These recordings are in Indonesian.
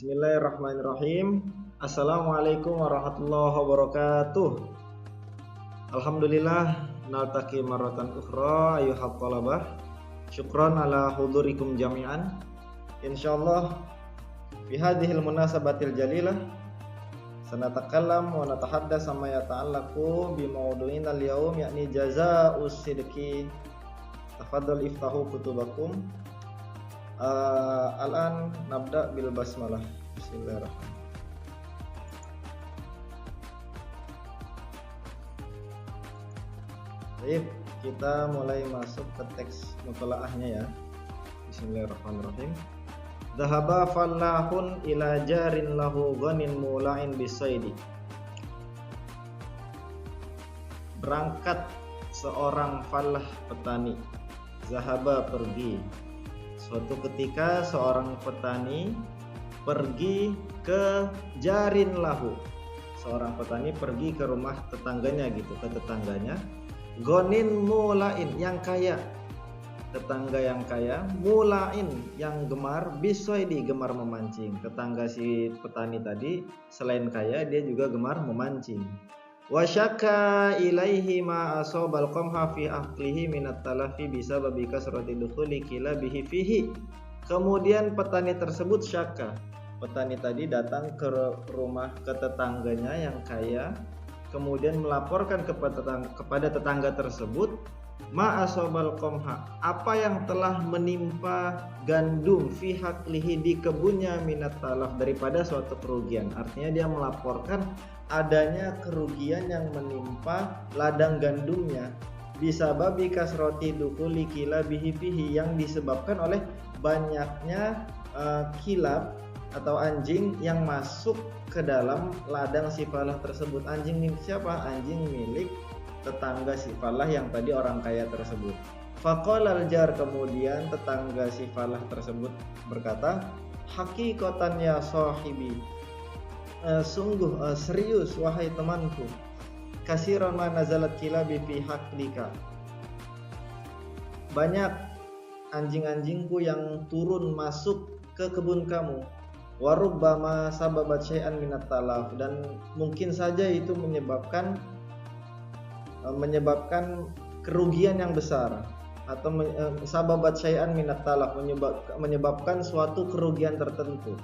Bismillahirrahmanirrahim. Assalamualaikum warahmatullahi wabarakatuh. Alhamdulillah naltaqi marratan ukhra ayyuhat talabah. Syukran ala hudurikum jami'an. Insyaallah fi hadhil munasabatil jalilah sanatakallam wa natahaddas amma yata'allaqu bi mawdu'ina al-yawm yakni jazaa'us sidqi. Tafadhal iftahu kutubakum. Al-an nabda bil basmalah. Bismillahirrahmanirrahim. Baik, kita mulai masuk ke teks mutalaahnya ya. Bismillahirrahmanirrahim. Dhahaba fallahun ila jarin lahu ghanin mula'in bisaidi. Berangkat seorang fallah petani. Zahaba pergi. Suatu ketika seorang petani pergi ke jarin lahu. Seorang petani pergi ke rumah tetangganya gitu, ke tetangganya. Gonin mulain yang kaya. Tetangga yang kaya, mulain yang gemar, bisoidi gemar memancing. Tetangga si petani tadi selain kaya dia juga gemar memancing. Wasyaka ilaihi ma asobal qamha fi aqlihi minat talafi bisa babi kasrati dukhuli kila bihi fihi. Kemudian petani tersebut syaka. Petani tadi datang ke rumah ke tetangganya yang kaya, kemudian melaporkan kepada tetangga tersebut ma asobal qamha, apa yang telah menimpa gandum fi haqlihi di kebunnya minat talaf daripada suatu kerugian. Artinya dia melaporkan adanya kerugian yang menimpa ladang gandumnya bisa babi kasroti dukuli kilab bihi yang disebabkan oleh banyaknya kilab atau anjing yang masuk ke dalam ladang si falah tersebut. Anjing milik siapa? Anjing milik tetangga si falah yang tadi orang kaya tersebut. Faqala al-jar, kemudian tetangga si falah tersebut berkata, haqiqatan ya sahibi, sungguh serius wahai temanku, kasiran ma nazalat kilabi fi haqlika, banyak anjing-anjingku yang turun masuk ke kebun kamu. Warubbama sababat syai'an minat talaf, dan mungkin saja itu menyebabkan kerugian yang besar, atau sababat syai'an minat talaf, menyebabkan suatu kerugian tertentu.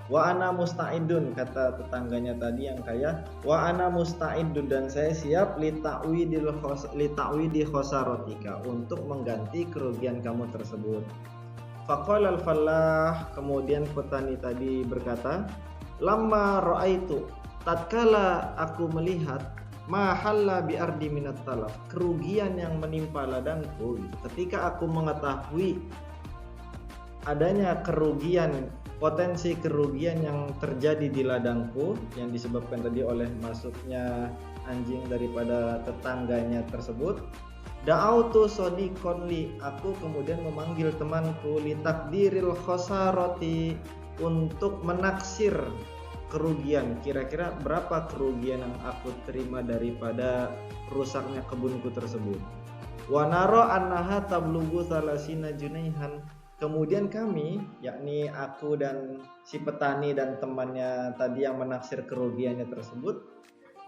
Wa ana musta'idun, kata tetangganya tadi yang kaya, wa ana musta'idun, dan saya siap li ta'widi khosaratika, untuk mengganti kerugian kamu tersebut. Faqala al-fallah, kemudian petani tadi berkata, lamma ra'aitu, tatkala aku melihat ma halla bi ardi minat talaf, kerugian yang menimpa ladangku, ketika aku mengetahui adanya kerugian, potensi kerugian yang terjadi di ladangku yang disebabkan tadi oleh masuknya anjing daripada tetangganya tersebut, da'autu sodiqon li, aku kemudian memanggil temanku, li takdiril khosaroti, untuk menaksir kerugian, kira-kira berapa kerugian yang aku terima daripada rusaknya kebunku tersebut. Wa naro annaha tablughu salasina junaihan, kemudian kami, yakni aku dan si petani dan temannya tadi yang menaksir kerugiannya tersebut,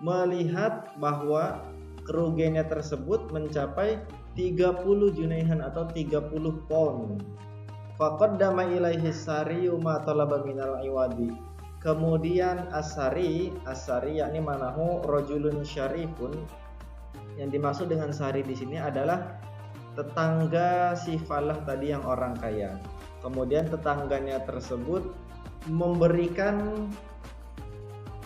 melihat bahwa kerugiannya tersebut mencapai 30 junaihan atau 30 pound. Faqaddama ilaihi sariyu ma talaba minal iwadi, kemudian asari yakni manahu rajulun syarifun, yang dimaksud dengan sari di sini adalah tetangga si falah tadi yang orang kaya. Kemudian tetangganya tersebut memberikan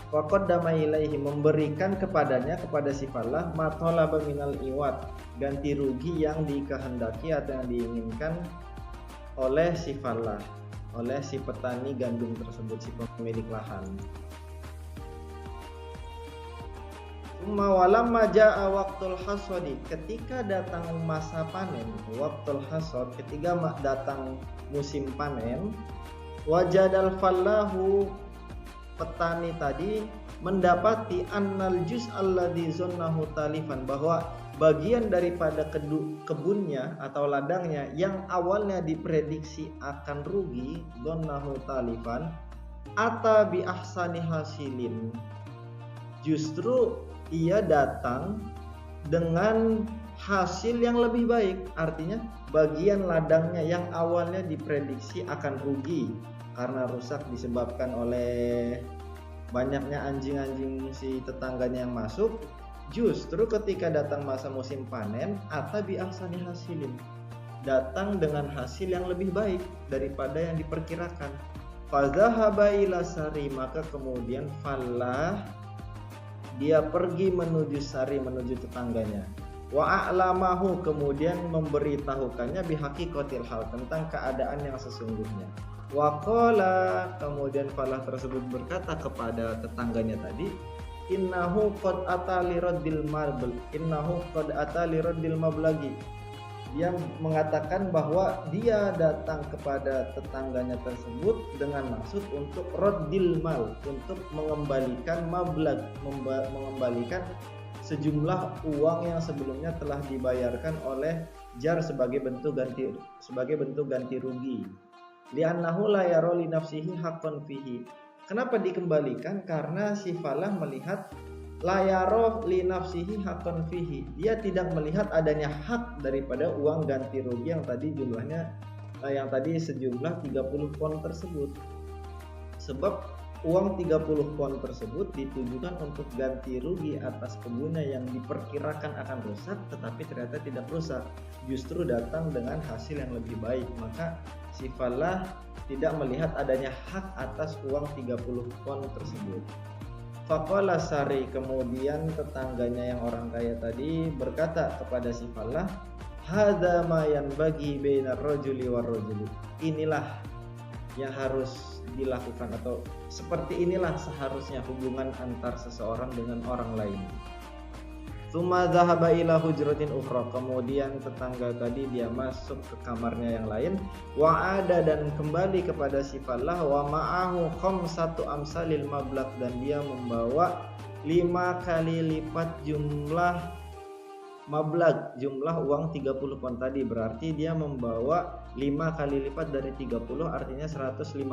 faqaddama ilaihi, memberikan kepadanya, kepada si falah, ma talaba minal iwad, ganti rugi yang dikehendaki atau yang diinginkan oleh si falah, oleh si petani gandum tersebut, si pemilik lahan. Summa walamma jaa waqtul hasadi, ketika datang masa panen, waqtul hasad, ketika datang musim panen, wajadal fallahu, petani tadi mendapati annal juz alladzi zannahu talifan, bahwa bagian daripada kebunnya atau ladangnya yang awalnya diprediksi akan rugi, zannahu talifan, ata bi ahsani hasilin, justru ia datang dengan hasil yang lebih baik. Artinya bagian ladangnya yang awalnya diprediksi akan rugi karena rusak disebabkan oleh banyaknya anjing-anjing si tetangganya yang masuk, justru ketika datang masa musim panen, ata bi ahsani hasilin, datang dengan hasil yang lebih baik daripada yang diperkirakan. Fadzahaba ila sari, maka kemudian Fallah dia pergi menuju sari, menuju tetangganya. Wa a'lamahu, kemudian memberitahukannya bihaqiqatil hal, tentang keadaan yang sesungguhnya. Wa qala, kemudian Fallah tersebut berkata kepada tetangganya tadi, innahu qad ata liraddil mabl, innahu qad ata liraddil mablagi. Dia mengatakan bahwa dia datang kepada tetangganya tersebut dengan maksud untuk raddil mal, untuk mengembalikan mablag, mengembalikan sejumlah uang yang sebelumnya telah dibayarkan oleh jar sebagai bentuk ganti rugi. Li'annahu la yara li nafsihi haqqan fihi. Kenapa dikembalikan? Karena si Fallah melihat la yara li nafsihi haqqan fihi. Dia tidak melihat adanya hak daripada uang ganti rugi yang tadi jumlahnya sejumlah 30 pon tersebut. Sebab uang 30 pon tersebut ditujukan untuk ganti rugi atas kebunnya yang diperkirakan akan rusak tetapi ternyata tidak rusak, justru datang dengan hasil yang lebih baik. Maka si Fallah tidak melihat adanya hak atas uang 30 pon tersebut. Faqala sari, kemudian tetangganya yang orang kaya tadi berkata kepada si Fallah, hadza ma yanbaghi bainar rajuli war rajuli. Inilah yang harus dilakukan, atau seperti inilah seharusnya hubungan antar seseorang dengan orang lain. Tsumma dzahaba ila hujratin ukhra, kemudian tetangga tadi dia masuk ke kamarnya yang lain. Wa ada, dan kembali kepada si Fallah, wa ma'ahu khamsatu amsalil mablaq, dan dia membawa 5 kali lipat jumlah mablag, jumlah uang 30 pon tadi. Berarti dia membawa 5 kali lipat dari 30, artinya 150.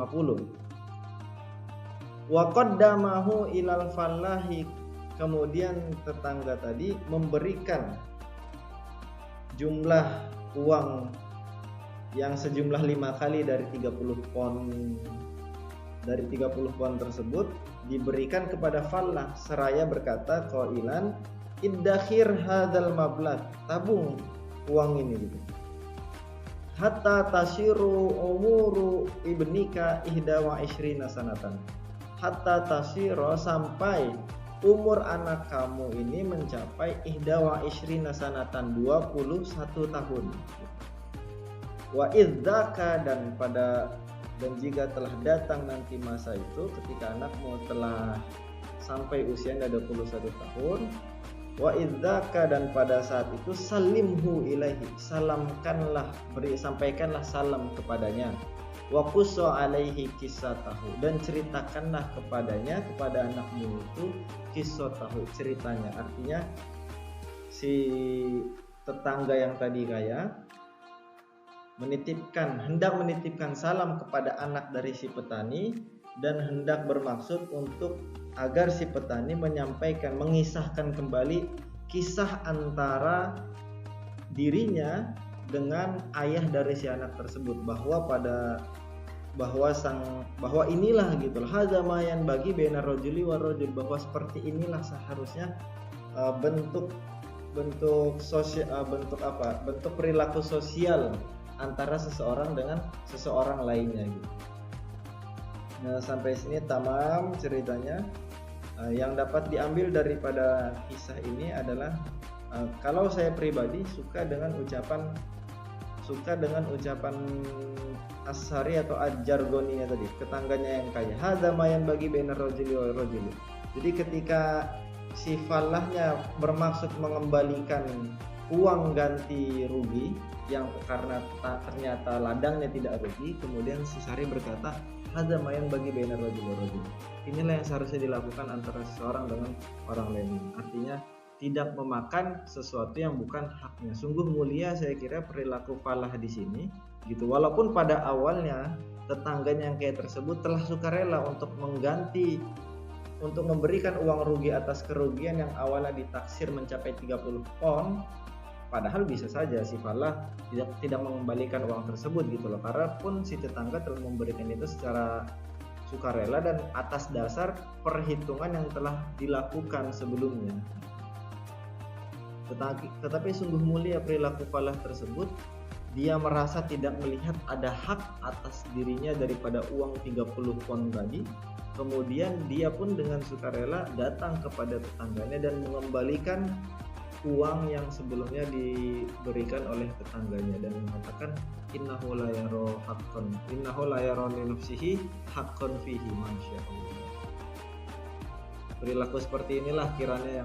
Wa qaddamahu ilal fallahi, kemudian tetangga tadi memberikan jumlah uang yang sejumlah 5 kali dari 30 pon. Dari 30 pon tersebut diberikan kepada Fallah seraya berkata qailan iddakhir hadzal mablagh, tabung uang ini gitu. Hatta tasiru umuru ibnika 21 sanatan. Hatta tasiro, sampai umur anak kamu ini mencapai 21 sanatan, 21 tahun. Wa idzaka, dan jika telah datang nanti masa itu ketika anakmu telah sampai usianya 21 tahun, wa idzaka, dan pada saat itu salimhu ilaihi, sampaikanlah salam kepadanya. Wa qussu alaihi qissatahu, dan ceritakanlah kepadanya, kepada anakmu itu qissatahu, ceritanya. Artinya si tetangga yang tadi kaya hendak menitipkan salam kepada anak dari si petani, dan hendak bermaksud untuk agar si petani mengisahkan kembali kisah antara dirinya dengan ayah dari si anak tersebut, bahwa inilah gitu, hadza ma yanbaghi bainar rajuli war rajul, bahwa seperti inilah seharusnya bentuk perilaku sosial antara seseorang dengan seseorang lainnya gitu. Nah, sampai sini tamam ceritanya. Yang dapat diambil daripada kisah ini adalah kalau saya pribadi suka dengan ucapan as-sari atau ad-jargoninya tadi, tetangganya yang kaya, hadza ma yanbaghi bainar rajuli wal rajuli. Jadi ketika si Fallahnya bermaksud mengembalikan uang ganti rugi yang karena ternyata ladangnya tidak rugi, kemudian si Sari berkata, hadza ma yanbaghi bainar rajuli wal rajuli. Inilah yang seharusnya dilakukan antara seseorang dengan orang lain. Artinya tidak memakan sesuatu yang bukan haknya. Sungguh mulia saya kira perilaku Fallah di sini gitu. Walaupun pada awalnya tetangganya yang kaya tersebut telah sukarela untuk memberikan uang rugi atas kerugian yang awalnya ditaksir mencapai 30 pon, padahal bisa saja si Fala tidak mengembalikan uang tersebut gitu loh, karena pun si tetangga telah memberikan itu secara sukarela dan atas dasar perhitungan yang telah dilakukan sebelumnya. Tetapi sungguh mulia perilaku Falah tersebut. Dia merasa tidak melihat ada hak atas dirinya daripada uang 30 pon tadi. Kemudian dia pun dengan sukarela datang kepada tetangganya dan mengembalikan uang yang sebelumnya diberikan oleh tetangganya dan mengatakan innahu la yara haqqan innahu la yara li nafsihi haqqan fihi, masyaallah. Perilaku seperti inilah kiranya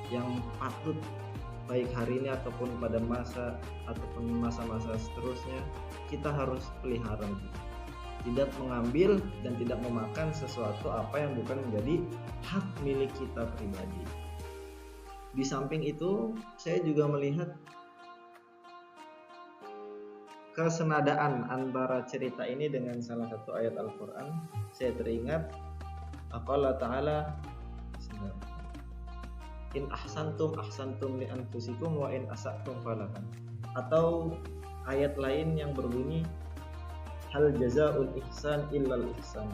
yang patut baik hari ini ataupun pada masa-masa seterusnya kita harus pelihara, tidak mengambil dan tidak memakan sesuatu apa yang bukan menjadi hak milik kita pribadi. Di samping itu saya juga melihat kesenadaan antara cerita ini dengan salah satu ayat Al-Quran. Saya teringat Allah Ta'ala, in ahsantum li anfusikum wa in asatum falaha. Atau ayat lain yang berbunyi hal jazaul ihsan illal ihsan.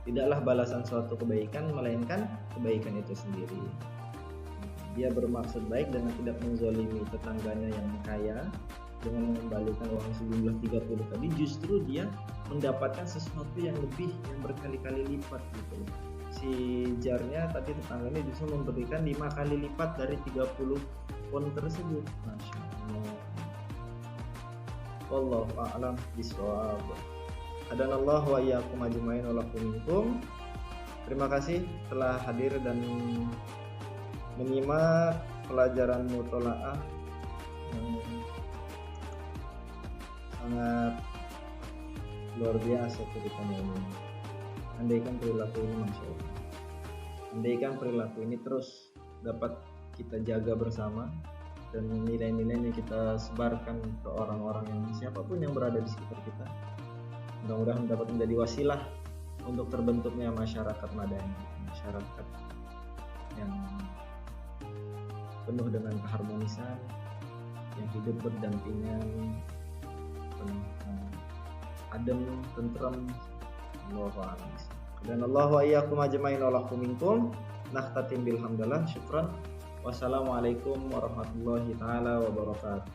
Tidaklah balasan suatu kebaikan melainkan kebaikan itu sendiri. Dia bermaksud baik dengan tidak menzalimi tetangganya yang kaya dengan mengembalikan uang sejumlah 30 tadi, justru dia mendapatkan sesuatu yang lebih, yang berkali-kali lipat gitu. Si jarnya tadi tetangganya justru memberikan 5 kali lipat dari 30 pon tersebut. Masya Allah. Wallahu a'lam bishawab. Hadanallahu wa iyyakum ajmain wa lakum minkum. Terima kasih telah hadir dan menyimak pelajaran mutolaah yang sangat luar biasa ceritanya ini. Andaikan perilaku ini, Masya Allah, andaikan perilaku ini terus dapat kita jaga bersama dan nilai-nilainya kita sebarkan ke orang-orang yang siapapun yang berada di sekitar kita, mudah-mudahan dapat menjadi wasilah untuk terbentuknya masyarakat madani, masyarakat yang penuh dengan keharmonisan, yang hidup berdampingan, adem, tentram. Allahu a'lam. Dan Allah wa iyyakum ajmain wa lakum minkum. Nakhtatim bil hamdalah. Syukran. Wassalamualaikum warahmatullahi taala wabarakatuh.